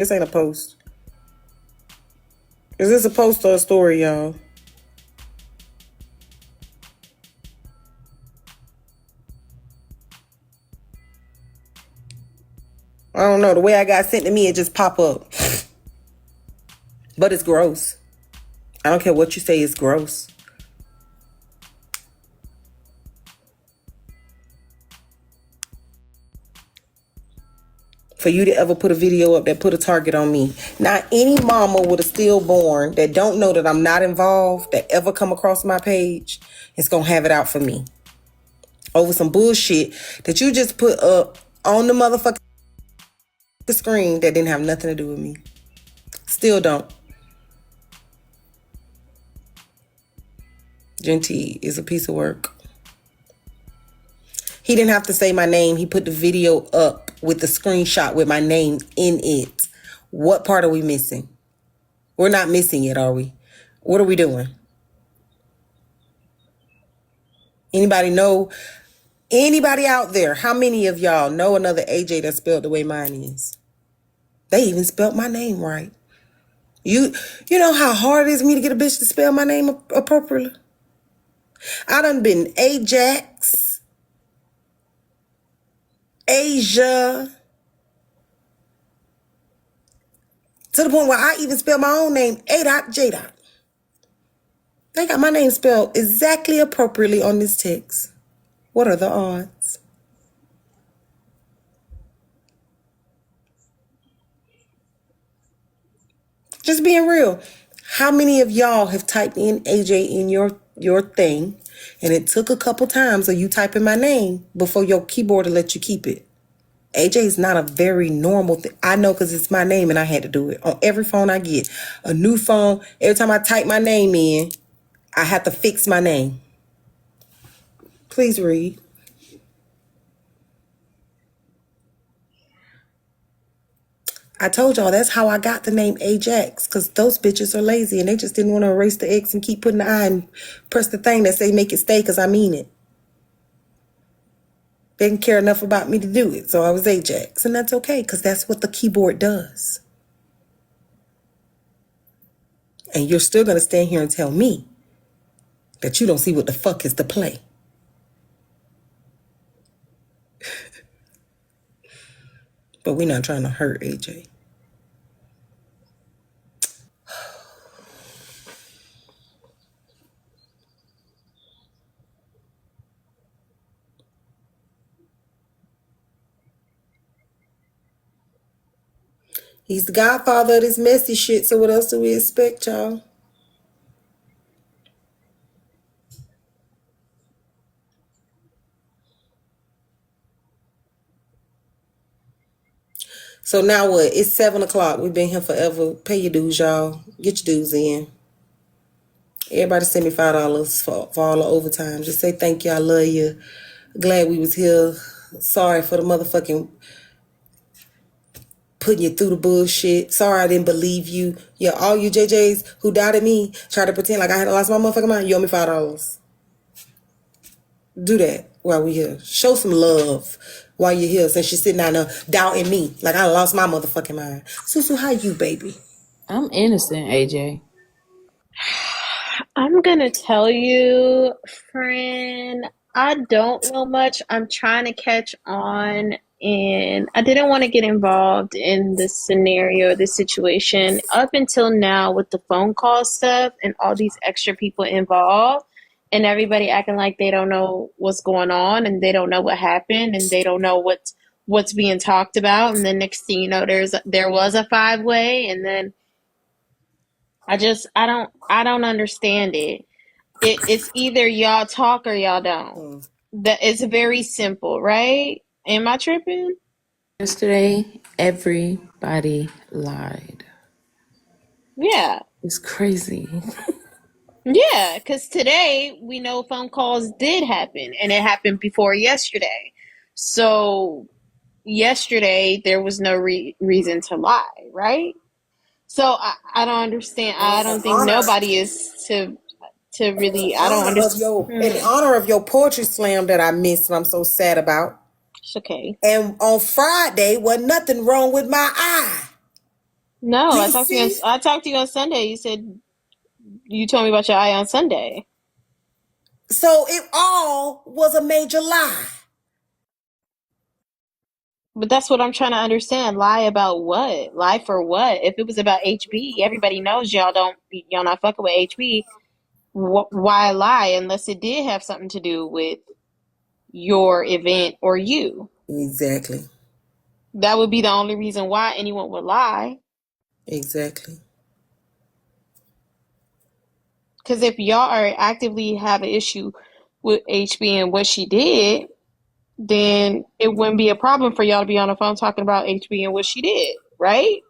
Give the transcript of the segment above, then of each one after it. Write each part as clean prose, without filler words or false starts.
This ain't a post. Is this a post or a story, y'all? I don't know. The way I got sent to me, it just pop up. But it's gross. I don't care what you say, it's gross. For you to ever put a video up that put a target on me. Now, any mama with a stillborn that don't know that I'm not involved, that ever come across my page, is going to have it out for me. Over some bullshit that you just put up on the motherfucking screen that didn't have nothing to do with me. Still don't. Genty is a piece of work. He didn't have to say my name. He put the video up with the screenshot with my name in it. What part are we missing? We're not missing it, are we? What are we doing? Anybody know? Anybody out there? How many of y'all know another AJ that's spelled the way mine is? They even spelled my name right. You know how hard it is for me to get a bitch to spell my name appropriately? I done been Ajax, Asia, to the point where I even spell my own name A.J. They got my name spelled exactly appropriately on this text. What are the odds? Just being real. How many of y'all have typed in AJ in your thing and it took a couple times of you typing my name before your keyboard will let you keep it? AJ is not a very normal thing. I know because it's my name and I had to do it. On every phone I get. A new phone, every time I type my name in, I have to fix my name. Please read. I told y'all that's how I got the name Ajax, because those bitches are lazy and they just didn't want to erase the X and keep putting the I and press the thing that say make it stay because I mean it. They didn't care enough about me to do it, so I was Ajax, and that's okay because that's what the keyboard does. And you're still going to stand here and tell me that you don't see what the fuck is the play. But we're not trying to hurt AJ. He's the godfather of this messy shit, so what else do we expect, y'all? So now what? It's 7 o'clock. We've been here forever. Pay your dues, y'all. Get your dues in. Everybody send me $5 for all the overtime. Just say thank you. I love you. Glad we was here. Sorry for the motherfucking putting you through the bullshit. Sorry I didn't believe you. Yeah, all you JJs who doubted me, try to pretend like I had lost my motherfucking mind. You owe me $5. Do that while we here. Show some love while you're here, since you're sitting down there doubting me like I lost my motherfucking mind. Susu, how you, baby? I'm innocent, AJ. I'm gonna tell you, friend, I don't know much. I'm trying to catch on, and I didn't want to get involved in this scenario, this situation, up until now with the phone call stuff and all these extra people involved, and everybody acting like they don't know what's going on and they don't know what happened and they don't know what's being talked about. And then next thing you know, there was a five-way, and then I don't understand it. It's either y'all talk or y'all don't. It's very simple, right? Am I tripping? Yesterday, everybody lied. Yeah. It's crazy. Yeah, because today we know phone calls did happen, and it happened before yesterday. So yesterday there was no reason to lie, right? So I don't understand. I don't think nobody is to really. I don't understand. In honor of your poetry slam that I missed and I'm so sad about. It's okay. And on Friday, wasn't nothing wrong with my eye. No, You see? I talked to you on Sunday. You said you told me about your eye on Sunday. So it all was a major lie. But that's what I'm trying to understand. Lie about what? Lie for what? If it was about HB, everybody knows y'all not fucking with HB. Why lie unless it did have something to do with your event or you? Exactly. That would be the only reason why anyone would lie. Exactly. Because if y'all are actively have an issue with HB and what she did, then it wouldn't be a problem for y'all to be on the phone talking about HB and what she did, right?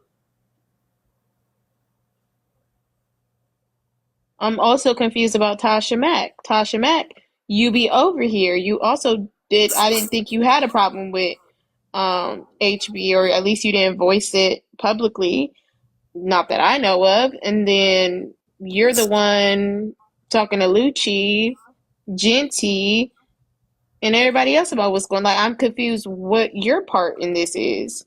I'm also confused about Tasha Mack. Tasha Mack, you be over here. You also did. I didn't think you had a problem with HB, or at least you didn't voice it publicly. Not that I know of. And then you're the one talking to Lucci, Genty, and everybody else about what's going on. Like, I'm confused what your part in this is.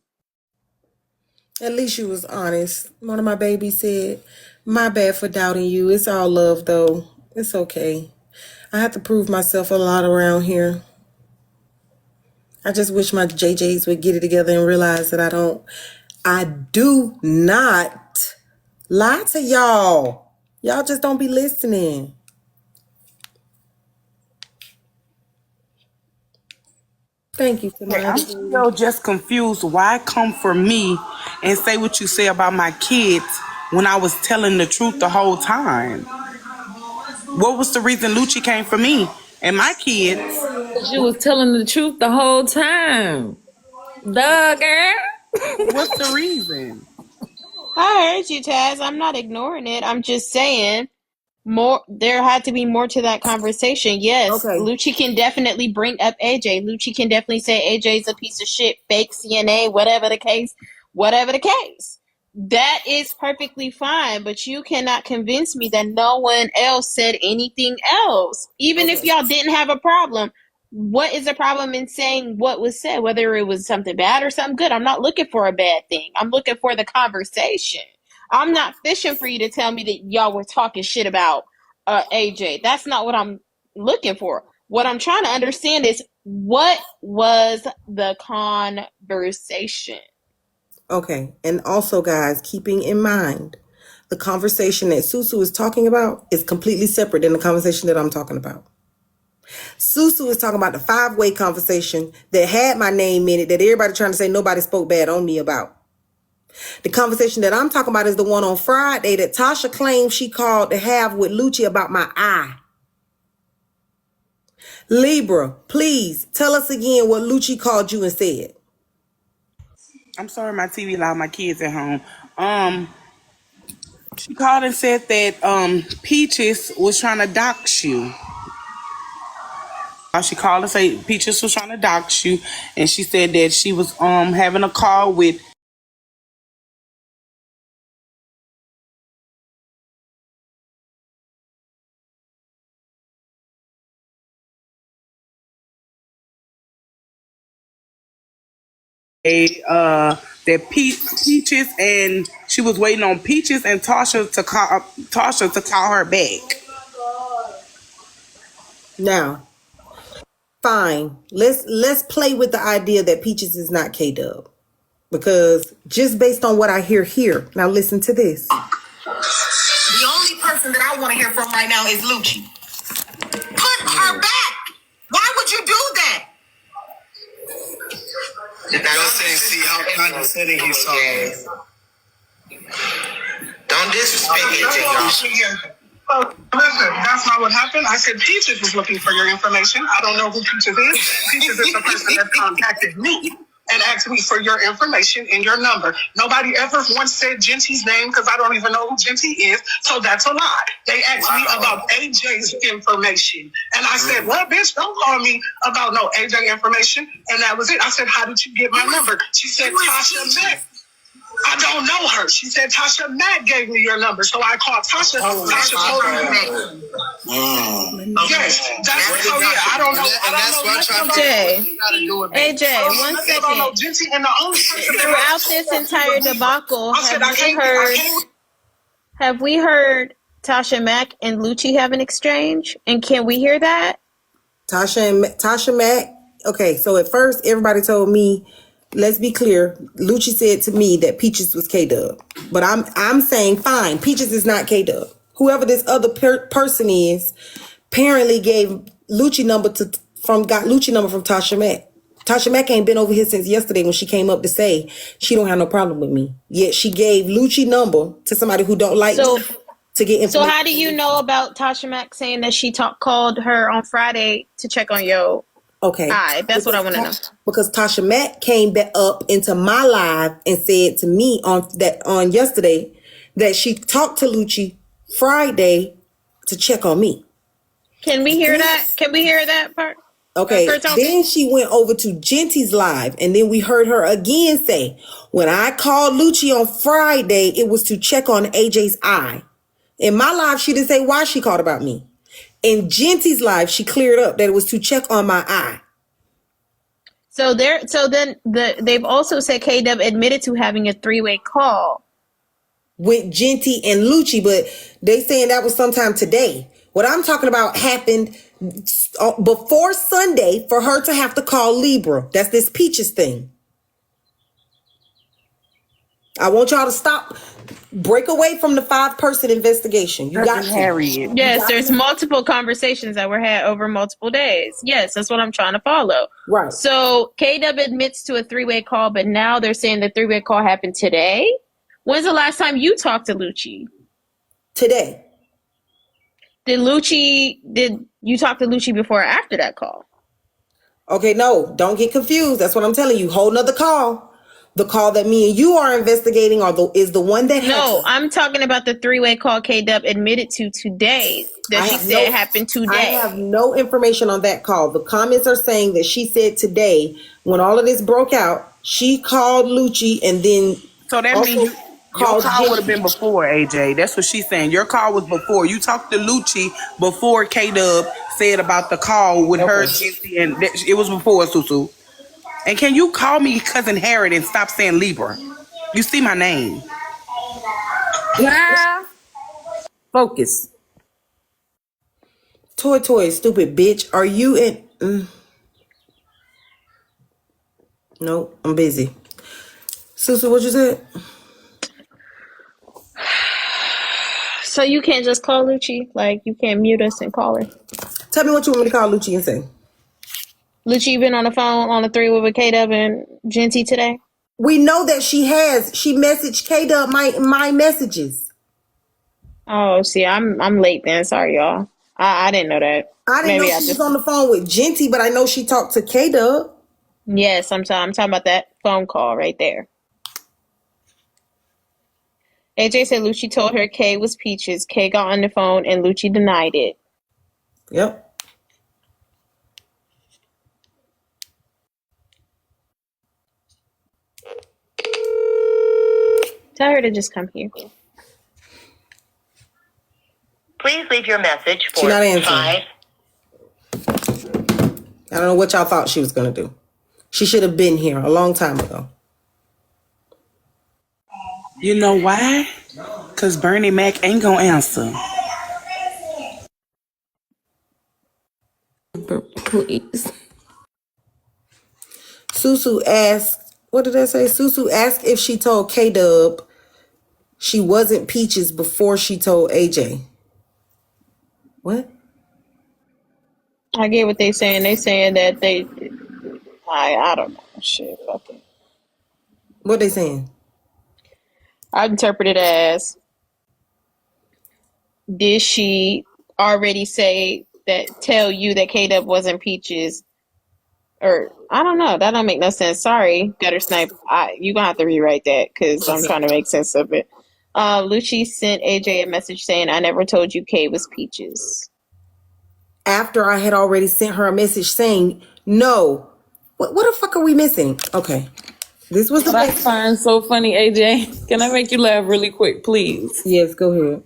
At least you was honest. One of my babies said, "My bad for doubting you. It's all love though. It's okay. I have to prove myself a lot around here. I just wish my JJs would get it together and realize that I do not lie to y'all. Y'all just don't be listening." Thank you, Okay, I'm Tamaji. still just confused. Why come for me and say what you say about my kids when I was telling the truth the whole time? What was the reason Lucci came for me and my kids? Because you was telling the truth the whole time. Duh, girl. What's the reason? I heard you, Taz. I'm not ignoring it. I'm just saying more. There had to be more to that conversation. Yes, Okay. Lucci can definitely bring up AJ. Lucci can definitely say AJ's a piece of shit, fake CNA, whatever the case. Whatever the case. That is perfectly fine, but you cannot convince me that no one else said anything else. Even if Okay. y'all didn't have a problem, what is the problem in saying what was said, whether it was something bad or something good? I'm not looking for a bad thing. I'm looking for the conversation. I'm not fishing for you to tell me that y'all were talking shit about AJ. That's not what I'm looking for. What I'm trying to understand is what was the conversation? Okay. And also, guys, keeping in mind, the conversation that Susu is talking about is completely separate than the conversation that I'm talking about. Susu is talking about the five-way conversation that had my name in it that everybody trying to say nobody spoke bad on me about. The conversation that I'm talking about is the one on Friday that Tasha claims she called to have with Lucci about my eye. Libra, please tell us again what Lucci called you and said. I'm sorry, my TV loud. My kids at home. She called and said that Peaches was trying to dox you. She called and said Peaches was trying to dox you, and she said that she was having a call with a Peaches, and she was waiting on Peaches and Tasha to call her back. Now, fine. Let's play with the idea that Peaches is not K-Dub. Because just based on what I hear here, now listen to this. The only person that I want to hear from right now is Lucci. Put her back. Why would you do that? Y'all saying, see how condescending he's talking. Don't disrespect AJ, y'all. Listen, that's not what happened. I said Peaches was looking for your information. I don't know who Peaches is. Peaches is the person that contacted me and asked me for your information and your number. Nobody ever once said Genty's name because I don't even know who Genty is. So that's a lie. They asked me about AJ's information. And I said, well, bitch, don't call me about no AJ information. And that was it. I said, how did you get my number? She said, Tasha Mack. I don't know her. She said Tasha Mack gave me your number, so I called Tasha. Tasha told me. Yes, that's so yeah. I don't know. AJ, one second. Throughout this entire debacle, have we heard Tasha Mack and Lucci have an exchange? And can we hear that? Tasha Mack. Okay, so at first everybody told me, let's be clear. Lucci said to me that Peaches was K-Dub, but I'm saying fine. Peaches is not K-Dub. Whoever this other person is, apparently gave Lucci number got Lucci number from Tasha Mack. Tasha Mack ain't been over here since yesterday when she came up to say she don't have no problem with me. Yet she gave Lucci number to somebody who don't like me to get information. So how do you know about Tasha Mack saying that she called her on Friday to check on your eye? That's what I want to know. Because Tasha Mack came back up into my live and said to me on yesterday that she talked to Lucci Friday to check on me. Can we hear that? Can we hear that part? Okay, then she went over to Genty's live, and then we heard her again say, when I called Lucci on Friday, it was to check on AJ's eye. In my live, she didn't say why she called about me. In Genty's live, she cleared up that it was to check on my eye. So they've also said K-Dub admitted to having a 3-way call with Genty and Lucci, but they saying that was sometime today. What I'm talking about happened before Sunday for her to have to call Libra. That's this Peaches thing. I want y'all to stop. Break away from the 5-person investigation. You got Harriet. Yes, there's multiple conversations that were had over multiple days. Yes, that's what I'm trying to follow. Right. So K-Dub admits to a 3-way call, but now they're saying the 3-way call happened today. When's the last time you talked to Lucci? Today. Did you talk to Lucci before or after that call? Okay, no, don't get confused. That's what I'm telling you. Whole nother call. The call that me and you are investigating is the one that happened. No, I'm talking about the 3-way call K-Dub admitted to today that she said happened today. I have no information on that call. The comments are saying that she said today, when all of this broke out, she called Lucci and then... So that means your call would have been before, AJ. That's what she's saying. Your call was before. You talked to Lucci before K-Dub said about the call with her, and it was before, Susu. And can you call me Cousin Harriet and stop saying Libra? You see my name. Yeah. Focus. Toy, stupid bitch. Are you in... No, I'm busy. Susu, what you said? So you can't just call Lucci? Like, you can't mute us and call her? Tell me what you want me to call Lucci and say. Lucci been on the phone on the 3-way with K-Dub and Genty today? We know that she has. She messaged K-Dub my messages. Oh, see, I'm late then. Sorry, y'all. I didn't know that. I didn't know she was on the phone with Genty, but I know she talked to K-Dub. Yes, I'm talking about that phone call right there. AJ said Lucci told her K was Peaches. K got on the phone and Lucci denied it. Yep. Tell her to just come here. Please leave your message for She's not answering. 5. I don't know what y'all thought she was going to do. She should have been here a long time ago. You know why? Because Bernie Mac ain't going to answer. Please. Susu asked, what did I say? Susu asked if she told K-Dub she wasn't Peaches before she told AJ. What? I get what they saying. They saying that I don't know. Shit, fuck it. What they saying? I interpret it as, did she already tell you that K-Dub wasn't Peaches? Or, I don't know. That don't make no sense. Sorry, Gutter Snipe. You're going to have to rewrite that because I'm trying to make sense of it. Lucci sent AJ a message saying, I never told you K was Peaches. After I had already sent her a message saying, no. What the fuck are we missing? Okay. This was the What I message. find so funny, AJ, can I make you laugh really quick, please? Yes, go ahead.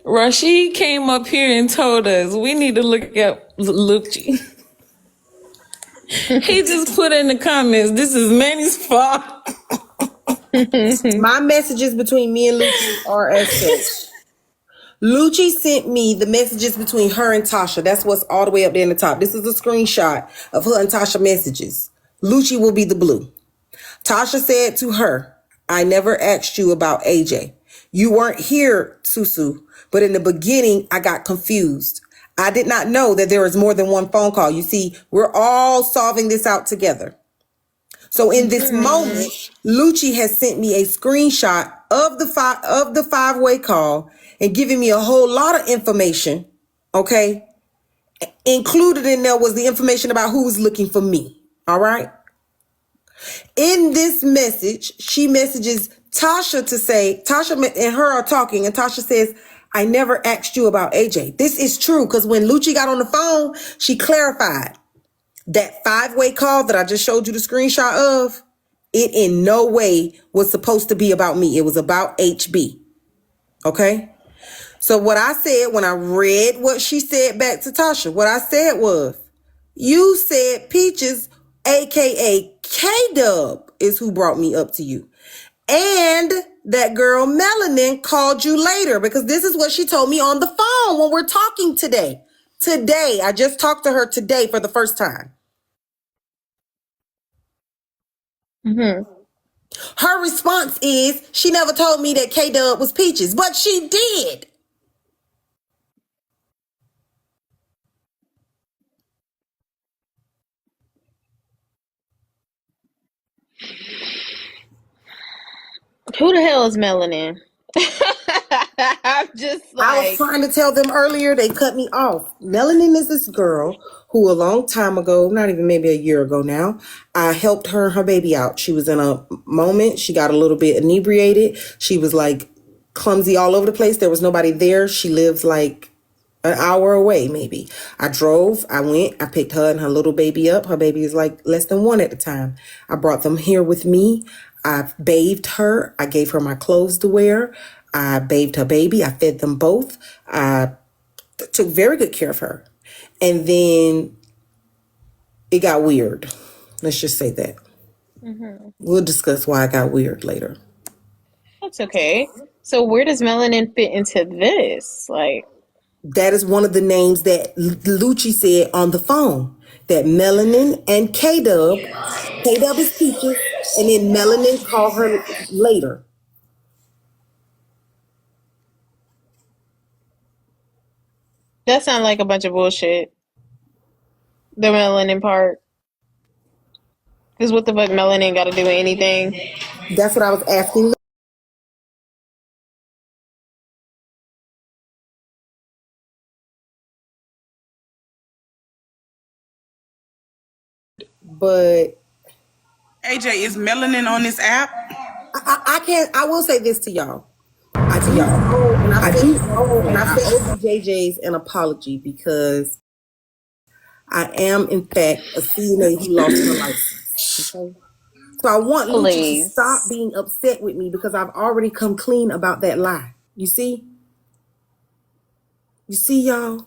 Rashid came up here and told us we need to look up Lucci. He just put in the comments, this is Manny's fault. My messages between me and Lucci are as such. Lucci sent me the messages between her and Tasha. That's what's all the way up there in the top. This is a screenshot of her and Tasha messages. Lucci will be the blue. Tasha said to her, I never asked you about AJ. You weren't here, Susu, but in the beginning, I got confused. I did not know that there was more than one phone call. You see, we're all solving this out together. So in this moment, Lucci has sent me a screenshot of the five-way call and giving me a whole lot of information. Okay. Included in there was the information about who was looking for me. All right. In this message, she messages Tasha to say, Tasha and her are talking, and Tasha says, I never asked you about AJ. This is true because when Lucci got on the phone, she clarified that five-way call that I just showed you the screenshot of. It in no way was supposed to be about me. It was about HB. Okay? So what I said when I read what she said back to Tasha, what I said was, you said Peaches, aka K-Dub, is who brought me up to you. And that girl Melanin called you later because this is what she told me on the phone when we're talking today. Today, I just talked to her today for the first time. Her response is she never told me that K-Dub was Peaches, but she did. Who the hell is Melanin? I'm just like, I was trying to tell them earlier, they cut me off. Melanin is this girl who a long time ago, not even maybe a year ago now, I helped her and her baby out. She was in a moment. She got a little bit inebriated. She was like clumsy all over the place. There was nobody there. She lives like an hour away, maybe. I drove, I went, I picked her and her little baby up. Her baby is like less than 1 at the time. I brought them here with me. I bathed her. I gave her my clothes to wear. I bathed her baby. I fed them both. I took very good care of her. And then it got weird. Let's just say that. We'll discuss why it got weird later. that's okay. So where does Melanin fit into this? Like, That is one of the names that Lucci said on the phone. That Melanin and K-Dub is Peaches, and then Melanin called her later. that sounds like a bunch of bullshit. The Melanin part. Because what the fuck Melanin got to do with anything? That's what I was asking. But AJ, is melanin on this app? I can't. I will say this to y'all. I do owe, and I owe the JJ's an apology because I am in fact a CNA who lost her license. Okay. So I want Lucci to Please. stop being upset with me because I've already come clean about that lie. You see? You see, y'all?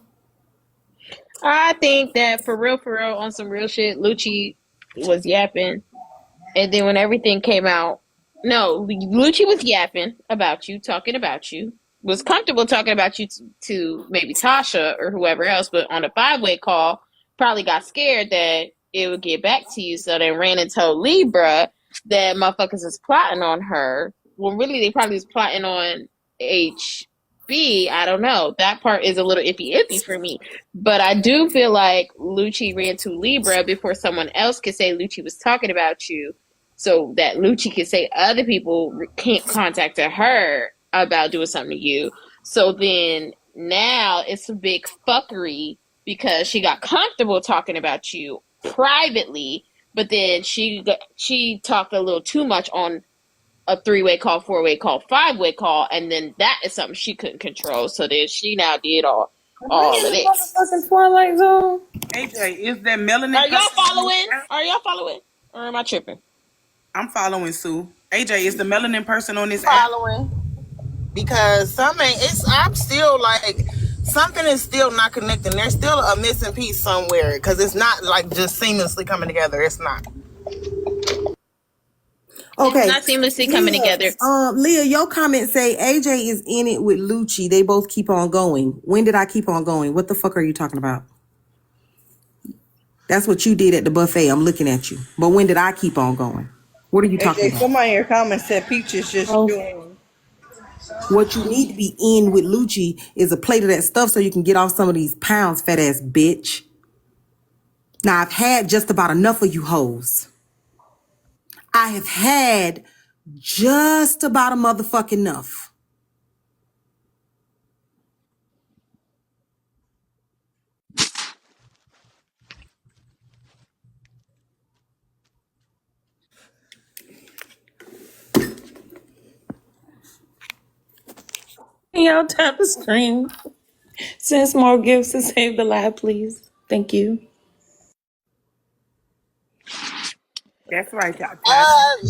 I think that for real, on some real shit, Lucci was yapping. And then when everything came out, no, Lucci was yapping about you, talking about you, was comfortable talking about you to maybe Tasha or whoever else, but on a five-way call, probably got scared that it would get back to you, so they ran and told Libra that motherfuckers is plotting on her. Well, really, they probably was plotting on HB. I don't know. That part is a little iffy for me. But I do feel like Lucci ran to Libra before someone else could say Lucci was talking about you, so that Lucci could say other people can't contact her about doing something to you. So then now it's a big fuckery because she got comfortable talking about you privately, but then she talked a little too much on a three-way call, four-way call, five-way call, and then that is something she couldn't control. So then she now did all of this. Fucking Twilight Zone. AJ, is that melanin? Are y'all following? Are y'all following? Or am I tripping? I'm following Sue. AJ is the melanin person on this app. Following. Because I'm still like, something is still not connecting. There's still a missing piece somewhere because it's not like just seamlessly coming together. It's not. It's Okay. not seamlessly coming together. Leah, your comments say AJ is in it with Lucci. They both keep on going. When did I keep on going? What the fuck are you talking about? That's what you did at the buffet. I'm looking at you. But when did I keep on going? What are you talking AJ, about? somebody in your comments said Peach is just Oh, doing. What you need to be in with Lucci is a plate of that stuff so you can get off some of these pounds, fat ass bitch. Now, I've had just about enough of you hoes. I have had just about a motherfucking enough. can y'all tap the screen? Send some more gifts to save the live, please. Thank you. That's right, y'all.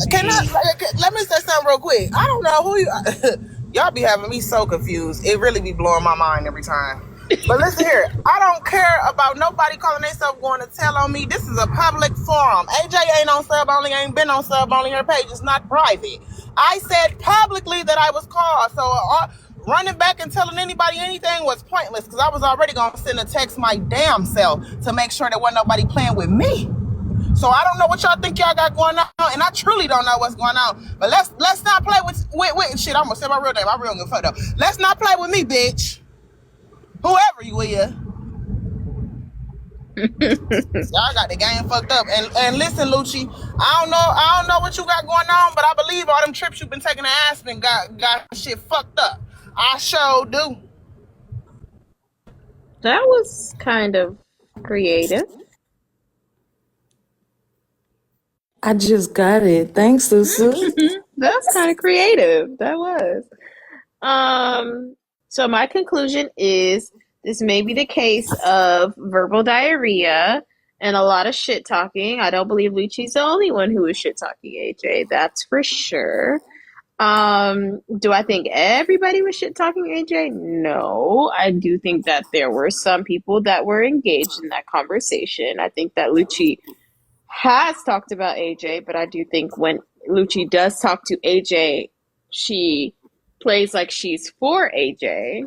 Can let me say something real quick. I don't know who you y'all be having me so confused. It really be blowing my mind every time. But listen here, I don't care about nobody calling themselves going to tell on me. This is a public forum. AJ ain't on sub only, ain't been on sub only. Her page is not private. I said publicly that I was called, so running back and telling anybody anything was pointless because I was already gonna send a text my damn self to make sure there wasn't nobody playing with me. So I don't know what y'all think y'all got going on, and I truly don't know what's going on. But let's not play with shit. I'm gonna say my real name. I really don't give a fuck though. Let's not play with me, bitch. Whoever you is. Y'all got the game fucked up. And listen, Lucci, I don't know what you got going on, but I believe all them trips you've been taking to Aspen got shit fucked up. I sure do. That was kind of creative. I just got it. Thanks, Susu. That's kind of creative. That was. So my conclusion is this may be the case of verbal diarrhea and a lot of shit talking. I don't believe Lucci's the only one who was shit talking AJ. That's for sure. Do I think everybody was shit talking AJ? No. I do think that there were some people that were engaged in that conversation. I think that Lucci has talked about AJ, but I do think when Lucci does talk to AJ, she plays like she's for AJ.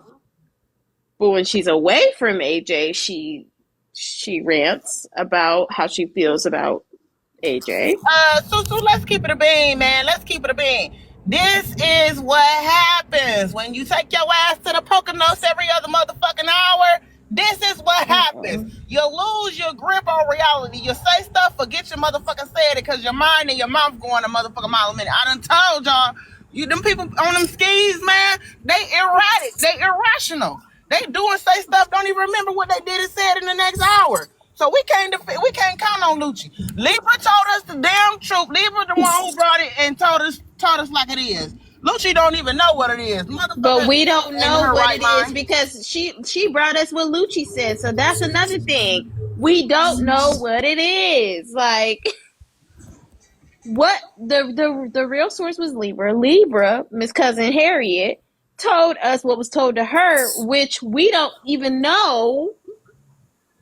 But when she's away from AJ, she rants about how she feels about AJ. So let's keep it a bean, man. Let's keep it a bean. This is what happens when you take your ass to the Poconos every other motherfucking hour. This is what happens. You lose your grip on reality. You say stuff, forget your motherfucking said it because your mind and your mouth going a motherfucking mile a minute. I done told y'all, them people on them skis, man, they erratic. They irrational. They do and say stuff, don't even remember what they did and said in the next hour. So we can't count on Lucci. Libra told us the damn truth. Libra the one who brought it and told us like it is. Lucci don't even know what it is. But we don't know what it is because she brought us what Lucci said. So that's another thing. We don't know what it is. Like what the real source was Libra, Miss Cousin Harriet, told us what was told to her, which we don't even know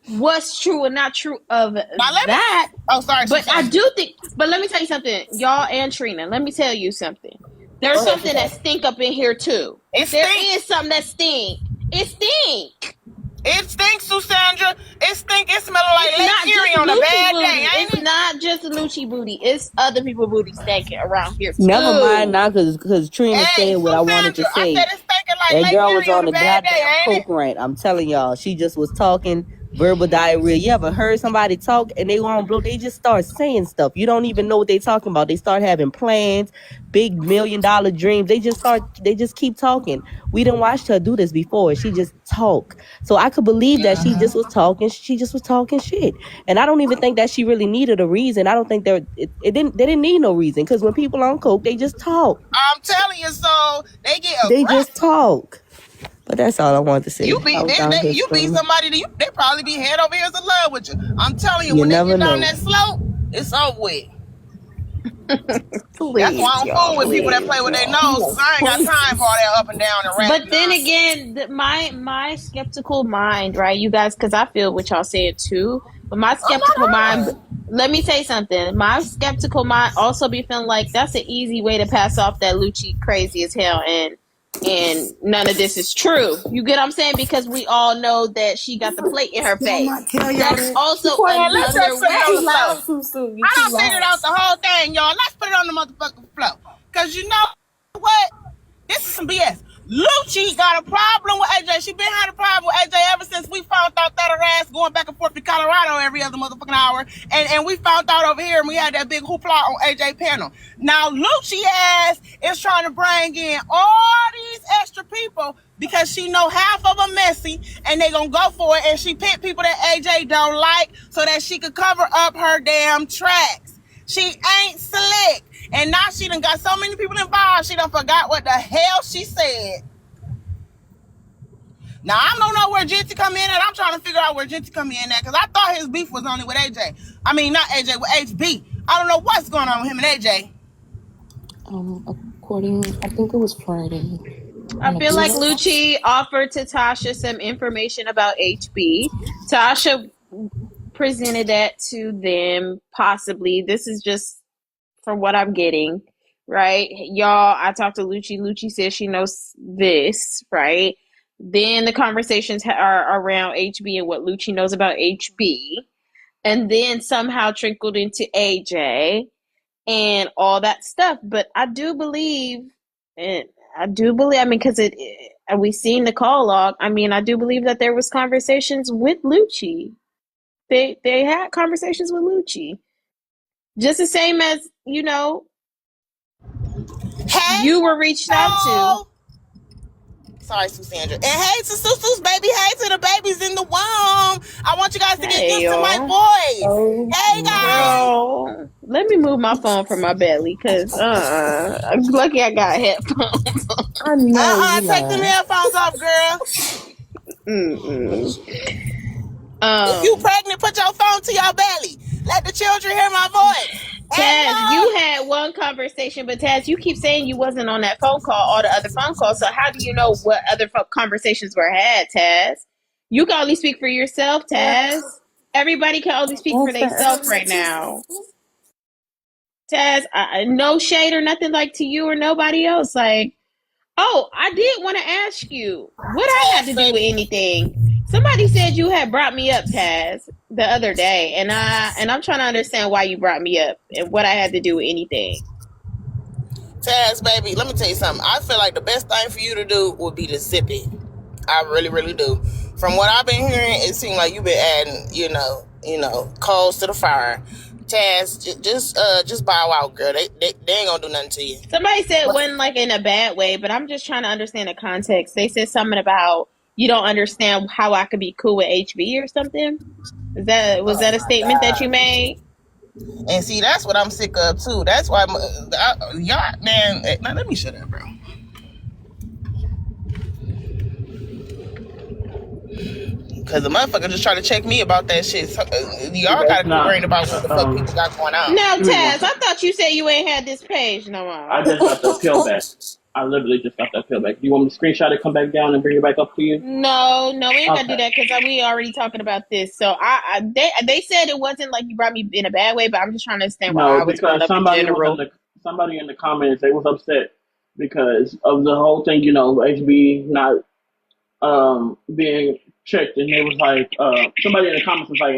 what's true or not true of that. Sorry. But I do think, but let me tell you something, y'all and Trina, let me tell you something. There's something that stink up in here too. There is something that stink. It stink. It stinks, Susandra. It stink. It smells like Lake Erie on a bad day, ain't it? It's not just Lucci booty. It's other people booty stinking around here too. Never mind now, because Trina said what I wanted to say. I said it's stinking like That girl Lake was Erie on the a bad goddamn day, ain't coke rant. I'm telling y'all, she just was talking verbal diarrhea. You ever heard somebody talk and they want to blow? They just start saying stuff. You don't even know what they talking about. They start having plans, big $1 million dreams. They just keep talking. We didn't watch her do this before. She just talk. So I could believe that she just was talking. She just was talking shit. And I don't even think that she really needed a reason. I don't think they didn't need no reason, because when people on coke, they just talk. I'm telling you, so they get aggressive. They just talk. But that's all I wanted to say. You be somebody, they probably be head over heels in love with you. I'm telling you, when they get down that slope, it's over with. That's why Please, I don't y'all. fool with people that Please, play with their y'all. nose, because I ain't got time for all that up and down and random But then nonsense. again, my skeptical mind, right, you guys, because I feel what y'all said too. But my I'm skeptical mind, not her. let me say something. My skeptical mind also be feeling like that's an easy way to pass off that Lucci crazy as hell, and none of this is true. You get what I'm saying? Because we all know that she got the plate in her Did I face. not tell y'all That's that? also Man, let's another just put it on You the way. floor. loud, Susu. You I too done figured loud. out the whole thing, y'all. Let's put it on the motherfucking floor. Because you know what? This is some BS. Lucci got a problem with AJ. She been had a problem with AJ ever since we found out that her ass going back and forth to Colorado every other motherfucking hour. And we found out over here and we had that big hoopla on AJ panel. Now Lucci ass is trying to bring in all these extra people because she know half of them messy and they gonna go for it, and she picked people that AJ don't like so that she could cover up her damn tracks. She ain't slick. And now she done got so many people involved, she done forgot what the hell she said. Now, I don't know where Genty come in at. I'm trying to figure out where Genty come in at, because I thought his beef was only with AJ. I mean, not AJ, with HB. I don't know what's going on with him and AJ. I think it was Friday. I On a feel like Google. Lucci offered to Tasha some information about HB. Tasha presented that to them, possibly. This is just from what I'm getting, right? Y'all, I talked to Lucci. Lucci says she knows this, right? Then the conversations are around HB and what Lucci knows about HB. And then somehow trickled into AJ and all that stuff. But I do believe, and I mean, because we seen the call log. I mean, I do believe that there was conversations with Lucci. They had conversations with Lucci, just the same as Hey, you were reached out to. oh. Sorry, Susandra. And hey to Susu's baby. Hey to the babies in the womb. I want you guys to get Hey, used to my y'all. voice. Oh Hey, my. guys. Girl, let me move my phone from my belly, because I'm lucky I got headphones. I know you Take them lying. headphones off, girl. Mm-mm. If you Um, pregnant, put your phone to your belly. Let the children hear my voice. Hey, Taz, you y'all. had one conversation, but Taz, you keep saying you wasn't on that phone call, all the other phone calls. So how do you know what other conversations were had, Taz? You can only speak for yourself, Taz. Everybody can only speak for That's themselves the right now. Taz, no shade or nothing like to you or nobody else. Like, oh, I did want to ask you what I had Yes, to do with baby. anything. Somebody said you had brought me up, Taz, the other day, and I'm trying to understand why you brought me up and what I had to do with anything. Taz, baby, let me tell you something. I feel like the best thing for you to do would be to zip it. I really, really do. From what I've been hearing, it seems like you've been adding, coals to the fire. Taz, just bow out, girl. They ain't gonna do nothing to you. Somebody said it But wasn't like in a bad way, but I'm just trying to understand the context. They said something about you don't understand how I could be cool with HB or something. Was oh that a my statement that you god. made? And see, that's what I'm sick of too. That's why, y'all, man. Now let me shut up, bro. Because the motherfucker just tried to check me about that shit. So, y'all That's gotta quit not. worrying about what the fuck people got going on. Now, Give me one Taz, I second. thought you said you ain't had this page no more. I just got the appeal back. I literally just got the appeal back. Do you want me to screenshot it, come back down, and bring it back up to you? No, we ain't gonna do Okay. that because we already talking about this. So they said it wasn't like you brought me in a bad way, but I'm just trying to understand why No, I was brought because up in general. somebody in the comments, they was upset because of the whole thing. HB not being checked, and they was like, somebody in the comments was like,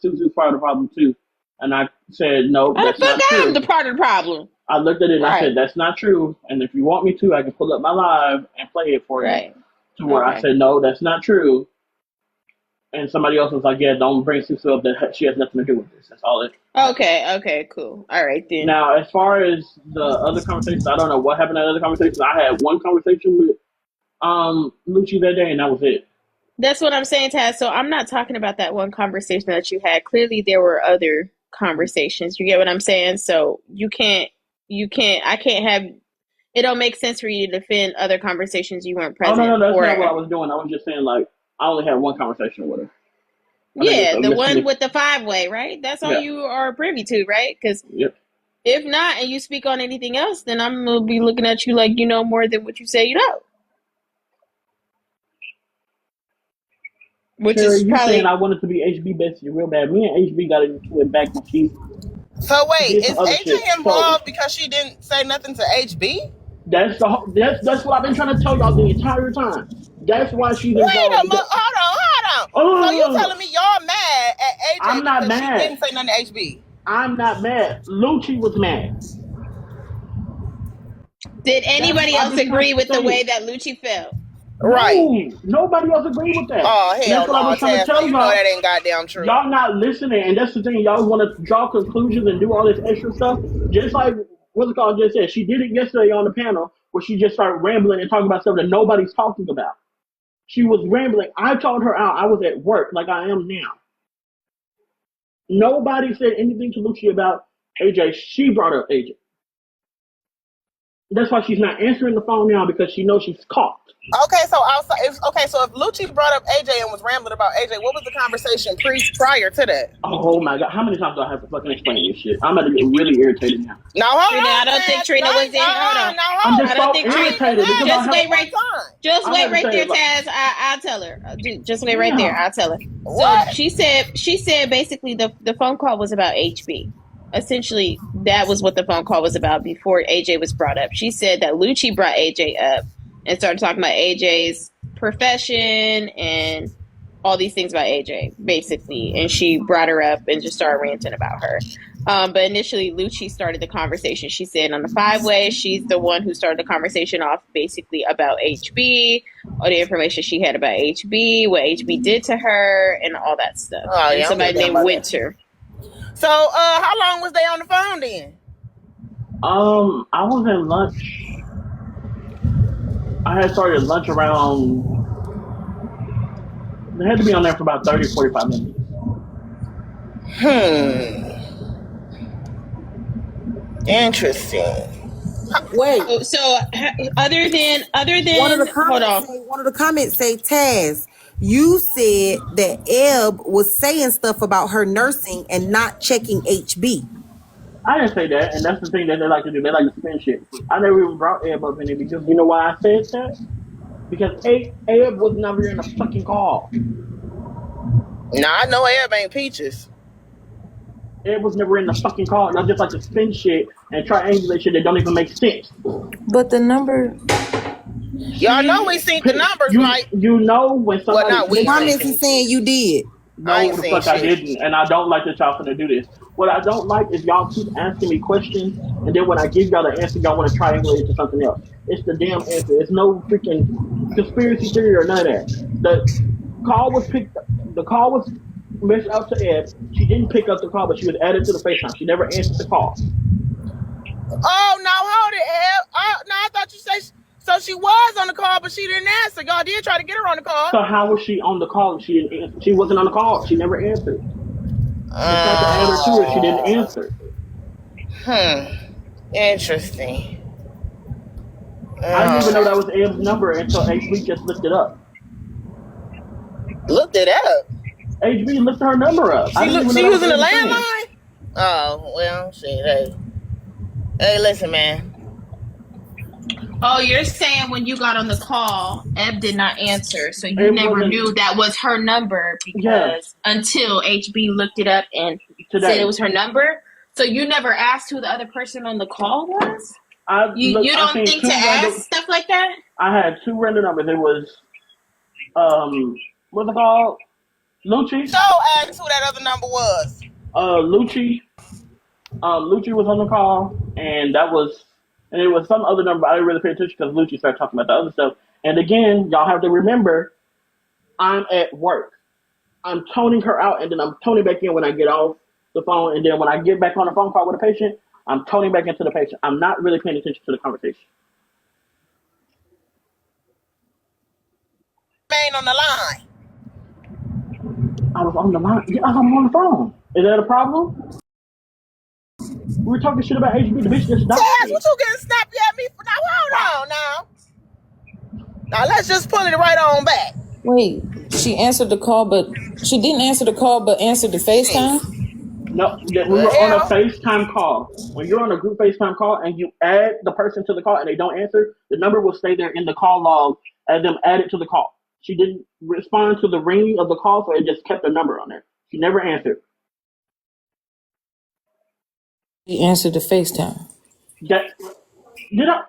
Suzu's part of the problem too, and I said no, How the that's fuck not I'm true. the part of the problem? I looked at it and I said, Right, that's not true. And if you want me to, I can pull up my live and play it for you. right, To where I okay, said, no, that's not true. And somebody else was like, yeah, don't bring Susu up. That she has nothing to do with this. That's all it happened. okay, cool. All right then. Now, as far as the other conversations, I don't know what happened in other conversations. I had one conversation with Lucci that day, and that was it. That's what I'm saying, Taz. So I'm not talking about that one conversation that you had. Clearly, there were other conversations. You get what I'm saying? So I can't have. It don't make sense for you to defend other conversations you weren't Oh, no, present that's not what for. I was doing. I was just saying, like, I only had one conversation with her. I think it's Yeah, a the one miscommunication. with the 5-way, right? That's all Yeah. you are privy to, right? Because Yep. If not, and you speak on anything else, then I'm gonna be looking at you like you know more than what you say you know. Which Cherry, is you saying probably I wanted to be HB bestie real bad. Me and HB got into it back when she So wait, did some is other shit. AJ So involved because she didn't say nothing to HB? that's what I've been trying to tell y'all the entire time. That's why she's Wait involved a minute, because hold on. So you telling oh, me y'all mad at AJ I'm not because she mad. didn't say nothing to HB? I'm not mad. Lucci was mad. did That's anybody I else just tried agree to with the say way it. that Lucci felt? Right. No, nobody else agreed with that. Oh And that's hell what I no, was trying to Taz. Now tell you know y'all. that ain't goddamn true. Y'all not listening, and that's the thing. Y'all want to draw conclusions and do all this extra stuff. Just like what's it called just said. She did it yesterday on the panel where she just started rambling and talking about stuff that nobody's talking about. She was rambling. I called her out. I was at work like I am now. Nobody said anything to Lucci about AJ. She brought up AJ. That's why she's not answering the phone now because she knows she's caught. Okay, so if Lucci brought up AJ and was rambling about AJ, what was the conversation prior to that? Oh my god, how many times do I have to fucking explain this shit? I'm about to get really irritated now. Now hold Trina, on, I don't think Taz. Trina was in. Hold on. I'm just I don't so think Trina. irritated because I Just have. wait right. Just I wait had to right say there, it like, Taz. I'll tell her. Just wait right there. yeah. I'll tell her. So What? she said basically the phone call was about HB. Essentially, that was what the phone call was about before AJ was brought up. She said that Lucci brought AJ up and started talking about AJ's profession and all these things about AJ, basically. And she brought her up and just started ranting about her. But initially, Lucci started the conversation. She said on the five-way, she's the one who started the conversation off basically about HB, all the information she had about HB, what HB did to her, and all that stuff. Oh And yeah, I'm somebody named Winter. So how long was they on the phone then? I was at lunch. I had started lunch around. They had to be on there for about 30, 45 minutes. Interesting. Wait, So other than hold on. one of the comments say, Taz, you said that Eb was saying stuff about her nursing and not checking HB. I didn't say that, and that's the thing that they like to do. They like to spin shit. I never even brought Eb up in it because you know why I said that? Because Eb was never in a fucking call. Nah, I know Eb ain't peaches. Ed was never in the fucking call. Y'all just like to spin shit and triangulate shit that don't even make sense. But the number. Y'all know we seen the numbers, right? You know when somebody. Well, not we. Comments is saying you did. No, the fuck I didn't, and I don't like that y'all finna do this. What I don't like is y'all keep asking me questions, and then when I give y'all the answer, y'all want to triangulate it to something else. It's the damn answer. It's no freaking conspiracy theory or none of that. The call was messed out to Ed. She didn't pick up the call, but she was added to the FaceTime. She never answered the call. Oh, no, hold it, Ed. Oh, no, I thought you said so she was on the call, but she didn't answer. Y'all did try to get her on the call. So how was she on the call if she didn't answer? She wasn't on the call. She never answered. I tried to add her to it. She didn't answer. Interesting. I didn't even know that was Eb's number until HB just looked it up. Looked it up? HB looked her number up. She using a landline? Oh, well, shit, hey, listen, man. Oh, you're saying when you got on the call, Eb did not answer, so you never knew that was her number because until HB looked it up and said it was her number. So you never asked who the other person on the call was? You don't think to ask stuff like that? I had two random numbers. It was, what's it called? Lucci. So ask who that other number was. Lucci. Lucci was on the call, and it was some other number. I didn't really pay attention because Lucci started talking about the other stuff. And again, y'all have to remember, I'm at work. I'm toning her out, and then I'm toning back in when I get off the phone, and then when I get back on the phone call with a patient, I'm toning back into the patient. I'm not really paying attention to the conversation. Man on the line. I was on the line. Yeah, I'm on the phone. Is that a problem? We were talking shit about HB. The bitch just died. Taz, what you getting snappy at me for? Now, hold on now. Now, let's just pull it right on back. Wait, she answered the call, but she didn't answer the call, but answered the FaceTime? No, that we The were on a hell? FaceTime call. When you're on a group FaceTime call and you add the person to the call and they don't answer, the number will stay there in the call log as them added to the call. She didn't respond to the ringing of the call, so it just kept the number on there. She never answered. He answered the FaceTime. That did I?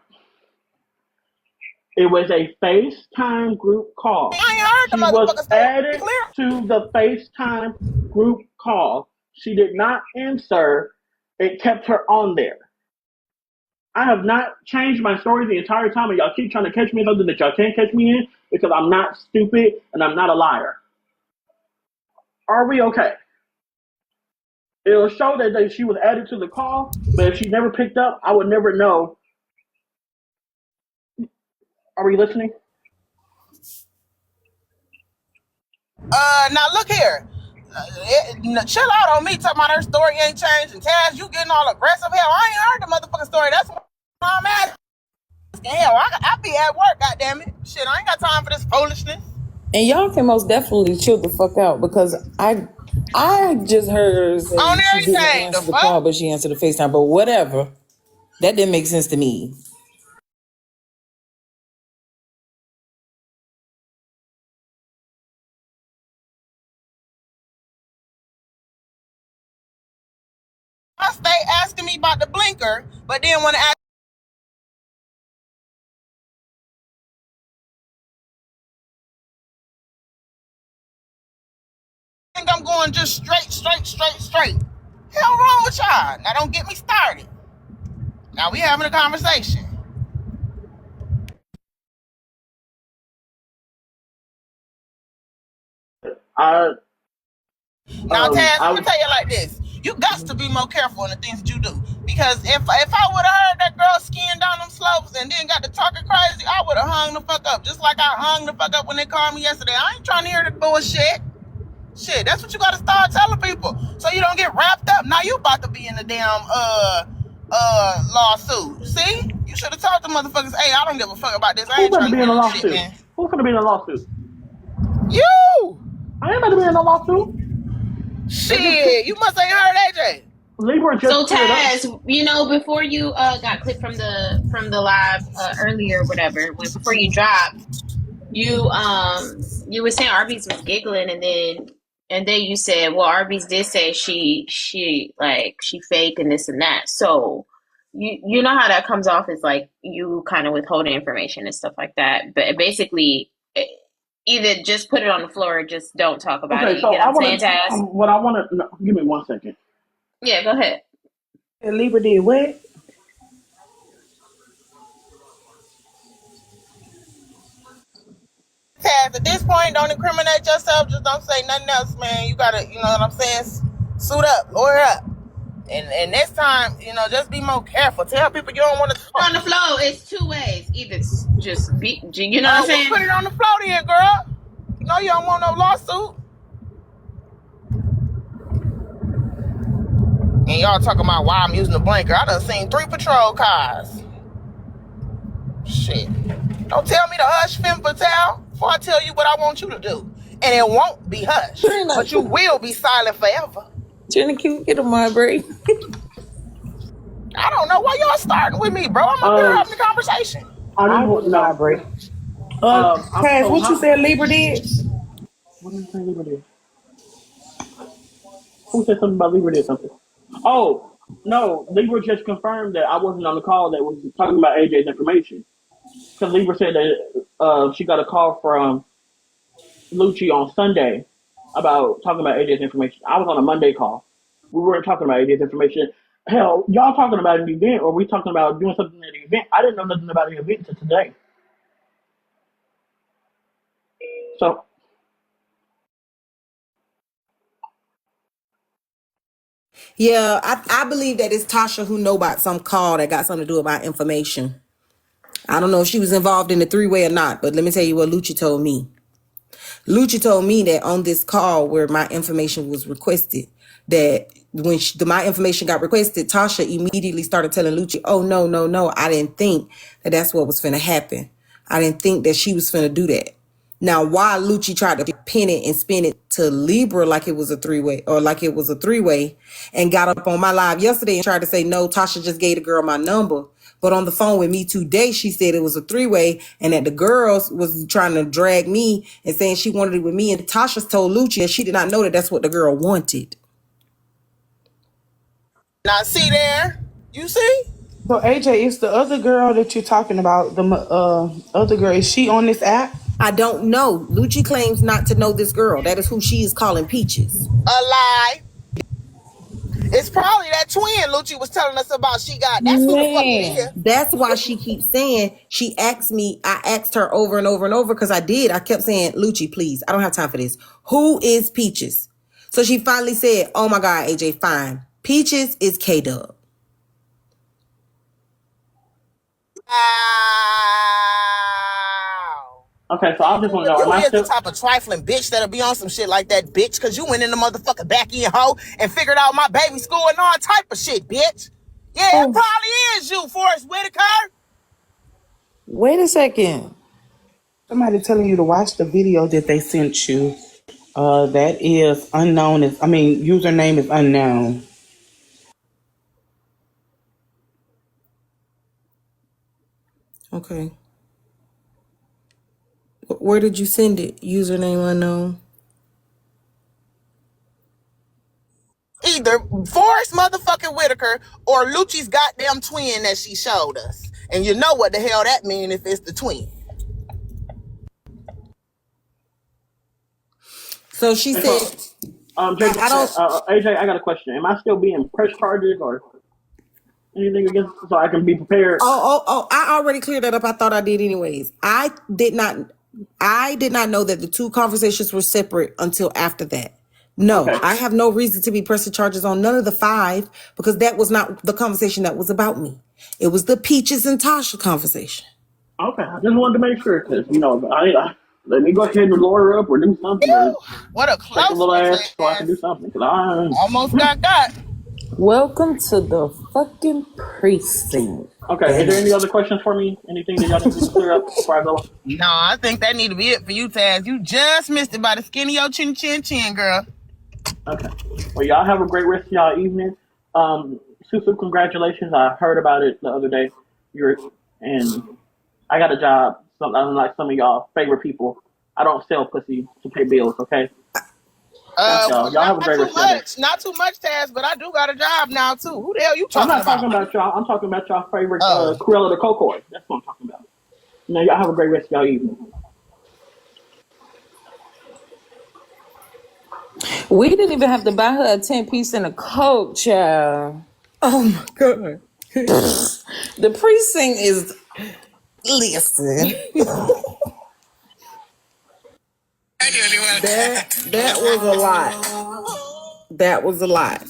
It was a FaceTime group call. I ain't heard the She was motherfucker story. added Clear. to the FaceTime group call. She did not answer. It kept her on there. I have not changed my story the entire time, and y'all keep trying to catch me in something that y'all can't catch me in because I'm not stupid and I'm not a liar. Are we okay? It'll show that she was added to the call, but if she never picked up, I would never know. Are we listening? Now look here. Chill out on me talking about her story ain't changed and Taz, you getting all aggressive. Hell, I ain't heard the motherfucking story. That's why I'm asking. Hell, I be at work, goddammit. Shit, I ain't got time for this foolishness. And y'all can most definitely chill the fuck out because I just heard her On say she didn't everything, the answer the call, fuck? but she answered the FaceTime. But whatever. That didn't make sense to me. I stay asking me about the blinker, but then when I think I'm going just straight. Hell wrong with y'all? Now don't get me started. Now we having a conversation. I Now, Taz, let me I tell you like this. You got to be more careful in the things that you do. Because if I would have heard that girl skiing down them slopes and then got to talking crazy, I would have hung the fuck up. Just like I hung the fuck up when they called me yesterday. I ain't trying to hear the bullshit. Shit, that's what you got to start telling people. So you don't get wrapped up. Now you about to be in the damn lawsuit. See? You should have told the motherfuckers, hey, I don't give a fuck about this. I who's ain't about to trying to be in hear a that shit, lawsuit? man. Who's going to be in a lawsuit? You! I ain't about to be in a lawsuit. Shit, you must ain't heard AJ. Libra just So cleared up. Taz, before you got clipped from the live earlier, or whatever, before you dropped, you were saying Arby's was giggling, and then you said, well, Arby's did say she fake and this and that. So you know how that comes off as like you kind of withholding information and stuff like that. But basically, either just put it on the floor or just don't talk about it. Okay, You so get what I I'm want saying, to. Taz? What I want to. No, give me 1 second. Yeah, go ahead. Libra did what? Taz, at this point, don't incriminate yourself. Just don't say nothing else, man. You gotta, you know what I'm saying? Suit up, lawyer up. And next time, just be more careful. Tell people you don't want to On talk. the flow, it's two ways. Either just be, you know what I'm Well, saying? put it on the floor then, girl. You know you don't want no lawsuit. And y'all talking about why I'm using the blinker. I done seen 3 patrol cars. Shit. Don't tell me to hush, Femme Fatale, before I tell you what I want you to do. And it won't be hush. But you will be silent forever. Jenna, can we get a mod break? I don't know why y'all starting with me, bro. I'm up here having a conversation. I just I want get a no. vibrate. So Taz, what you how? said Libra did? What did I say Libra did? Who said something about Libra did something? Oh no, Libra just confirmed that I wasn't on the call that was talking about AJ's information. Because Libra said that she got a call from Lucci on Sunday about talking about AJ's information. I was on a Monday call. We weren't talking about AJ's information. Hell, y'all talking about an event, or we talking about doing something at the event? I didn't know nothing about the event until today. So Yeah, I believe that it's Tasha who know about some call that got something to do about information. I don't know if she was involved in the three-way or not, but let me tell you what Lucci told me. Lucci told me that on this call where my information was requested, that when my information got requested, Tasha immediately started telling Lucci, oh, no, I didn't think that that's what was finna happen. I didn't think that she was finna do that. Now, why Lucci tried to pin it and spin it to Libra like it was a three-way and got up on my live yesterday and tried to say, no, Tasha just gave the girl my number. But on the phone with me today, she said it was a three-way and that the girls was trying to drag me and saying she wanted it with me. And Tasha told Lucci that she did not know that that's what the girl wanted. Now, see there? You see? So AJ, it's the other girl that you're talking about. The other girl, is she on this app? I don't know. Lucci claims not to know this girl. That is who she is calling Peaches. A lie. It's probably that twin Lucci was telling us about she got. That's who the fuck it is. That's why she keeps saying, she asked me, I asked her over and over and over because I did. I kept saying, Lucci, please, I don't have time for this. Who is Peaches? So she finally said, oh my God, AJ, fine. Peaches is K-Dub. Wow. Okay, so I just want to know, You am I is the still... type of trifling bitch that'll be on some shit like that, bitch, because you went in the motherfucking back end hoe and figured out my baby school and all type of shit, bitch. Yeah, it probably is you, Forrest Whitaker. Wait a second. Somebody telling you to watch the video that they sent you. That is unknown. Username is unknown. Okay. Where did you send it? Username unknown. Either Forrest motherfucking Whitaker or Lucci's goddamn twin that she showed us. And you know what the hell that means if it's the twin. So she said, AJ, I got a question. Am I still being press charges or anything against, so I can be prepared? I already cleared that up. I thought I did anyways. I did not know that the two conversations were separate until after that. No, okay. I have no reason to be pressing charges on none of the 5 because that was not the conversation that was about me. It was the Peaches and Tasha conversation. Okay, I just wanted to make sure because, let me go ahead and lawyer up or do something. What a close little ass so I can do something. I almost got. Welcome to the fucking precinct. Okay, is there any other questions for me? Anything that y'all need to clear up before I go? No, I think that need to be it for you, Taz. You just missed it by the skin of your chin, girl. Okay. Well, y'all have a great rest of y'all evening. Susu, congratulations. I heard about it the other day. And I got a job. Unlike some of y'all favorite people, I don't sell pussy to pay bills, okay? Y'all have a great rest of your day. Not too much, Taz, but I do got a job now, too. Who the hell you talking about? I'm not talking about y'all. I'm talking about y'all favorite Cruella the Cocoy. That's what I'm talking about. Now, y'all have a great rest of y'all evening. We didn't even have to buy her a 10-piece and a Coke, child. Oh, my God. The precinct is... Listen. That was a lot. That was a lot.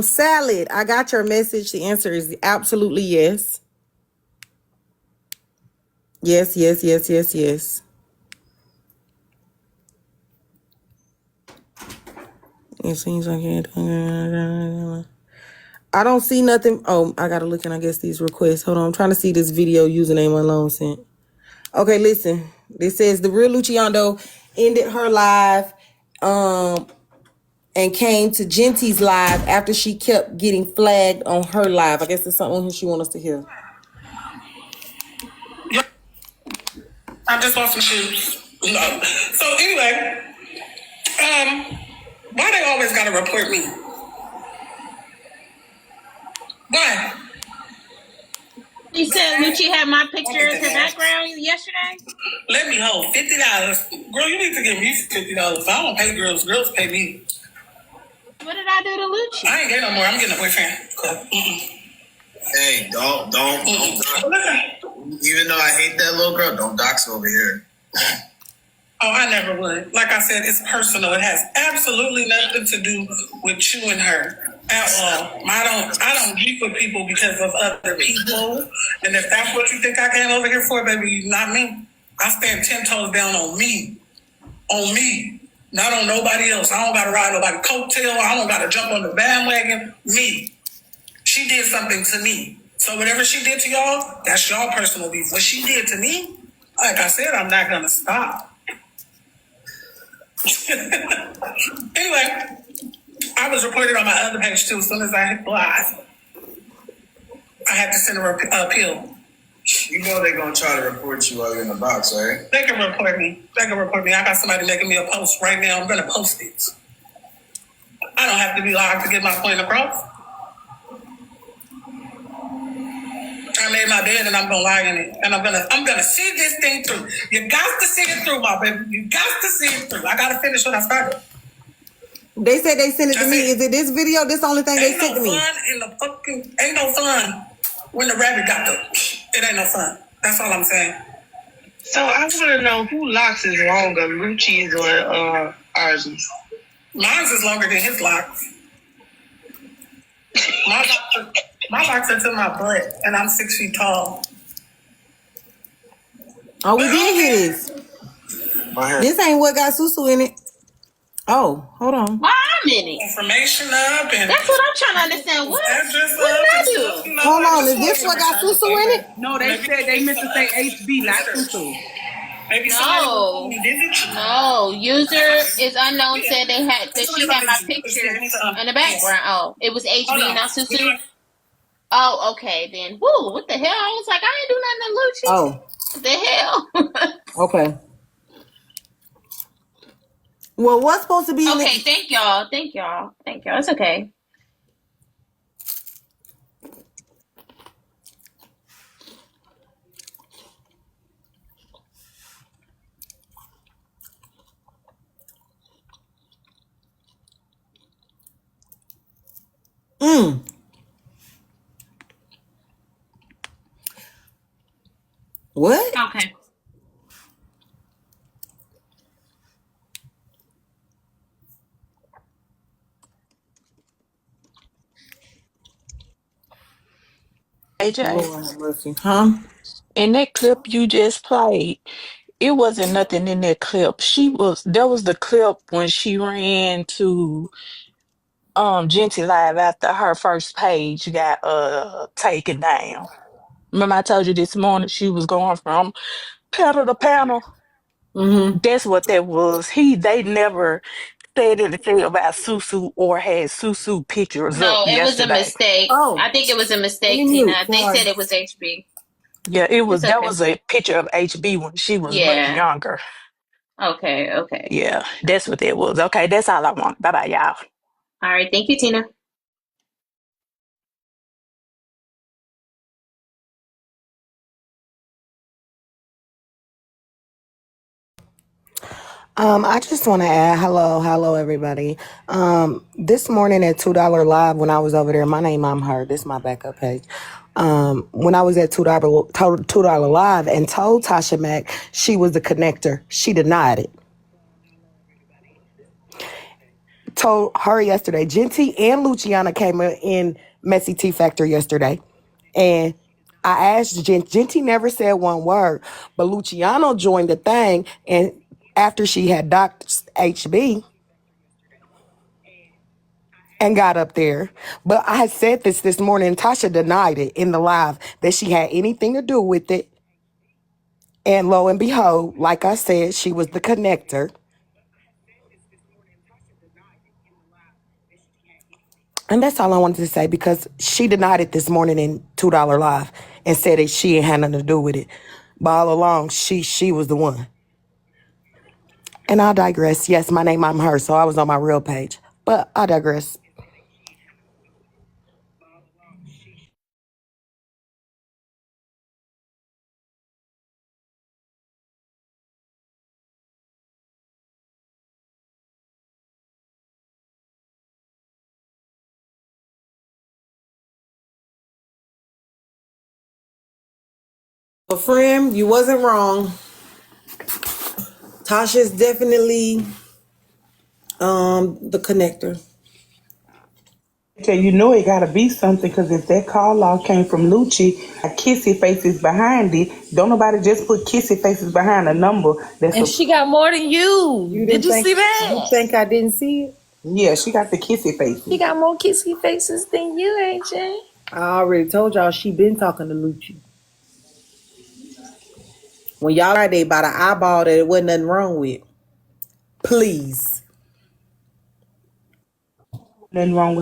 Salad, I got your message. The answer is absolutely yes. Yes. It seems like it. I don't see nothing. Oh, I gotta look in, I guess, these requests. Hold on, I'm trying to see this video username unknown sent. Okay, listen. This says the real Luciano ended her live and came to Genti's live after she kept getting flagged on her live. I guess there's something she wants us to hear. I just bought some shoes. No. So anyway, why they always gotta report me? Why? You said Lucci had my picture as her background yesterday? Let me hold $50. Girl, you need to give me $50. I don't pay girls. Girls pay me. What did I do to Lucci? I ain't getting no more. I'm getting a boyfriend. Cool. Hey, don't. Even though I hate that little girl, don't dox over here. Oh, I never would. Like I said, it's personal. It has absolutely nothing to do with you and her at all. I don't beef with people because of other people. And if that's what you think I came over here for, baby, not me. I stand 10 toes down on me. On me. Not on nobody else. I don't got to ride nobody's coattail. I don't got to jump on the bandwagon. Me. She did something to me. So whatever she did to y'all, that's y'all personal beef. What she did to me, like I said, I'm not gonna stop. Anyway, I was reported on my other page too. As soon as I hit live, I had to send a appeal. You know they're gonna try to report you while you're in the box, right? They can report me. They can report me. I got somebody making me a post right now. I'm gonna post it. I don't have to be live to get my point across. I made my bed and I'm gonna lie in it. And I'm gonna see this thing through. You got to see it through, my baby. You got to see it through. I gotta finish what I started. They said they sent it to me. Is it this video? This the only thing they sent to me? Ain't no fun when the rabbit got the. It ain't no fun. That's all I'm saying. So I want to know who locks is longer, Lucci's or Arjun's? Mine's is longer than his locks. My locks are to my butt, and I'm 6 feet tall. Oh, we did hear this. This ain't what got Susu in it. Oh, hold on. Why I'm in it? Information up and That's what I'm trying to understand. What did I do? Hold on, is this what got Susu in it? No, they said they meant to say HB, not Susu. No, user is unknown said they had that she had my picture in the background. Oh, it was HB, not Susu. Oh, okay then. Woo, what the hell? I was like, I ain't do nothing to Lucci. Oh. What the hell? Okay. Well, what's supposed to be in Okay, it? thank y'all. It's okay. What? Okay. AJ, Lord have mercy. Huh? in that clip you just played, it wasn't nothing in that clip. There was the clip when she ran to Genty Live after her first page got taken down. Remember I told you this morning she was going from panel to panel? Mm-hmm. That's what that was. They never said anything about Susu or had Susu pictures up No, it was a yesterday. mistake. Oh, I think it was a let me mistake, mute. Tina. They Sorry. said it was HB. Yeah, It's that okay. was a picture of HB when she was much Yeah. younger. Okay. Yeah, that's what that was. Okay, that's all I want. Bye bye, y'all. All right. Thank you, Tina. I just want to add hello, everybody. This morning at $2 Live, when I was over there, my name I'm her. This is my backup page. When I was at $2 Live and told Tasha Mack she was the connector, she denied it. Told her yesterday. Genty and Luciana came in Messy Tea Factor yesterday, and I asked Genty never said one word, but Luciano joined the thing, and after she had docked HB and got up there. But I had said this morning, Tasha denied it in the live that she had anything to do with it. And lo and behold, like I said, she was the connector. And that's all I wanted to say, because she denied it this morning in $2 Live and said that she ain't had nothing to do with it. But all along, she was the one. And I digress. Yes, my name, I'm her, so I was on my real page. But I digress. But friend, you wasn't wrong. Tasha's definitely the connector. Okay, you know it gotta be something, because if that call log came from Lucci, kissy faces behind it. Don't nobody just put kissy faces behind a number. And she got more than you. Did you see You that? think I didn't see it? Yeah, she got the kissy She faces. got more kissy faces than you, AJ. I already told y'all she been talking to Lucci. When y'all right there about an eyeball that it wasn't nothing wrong with. Please. Nothing wrong with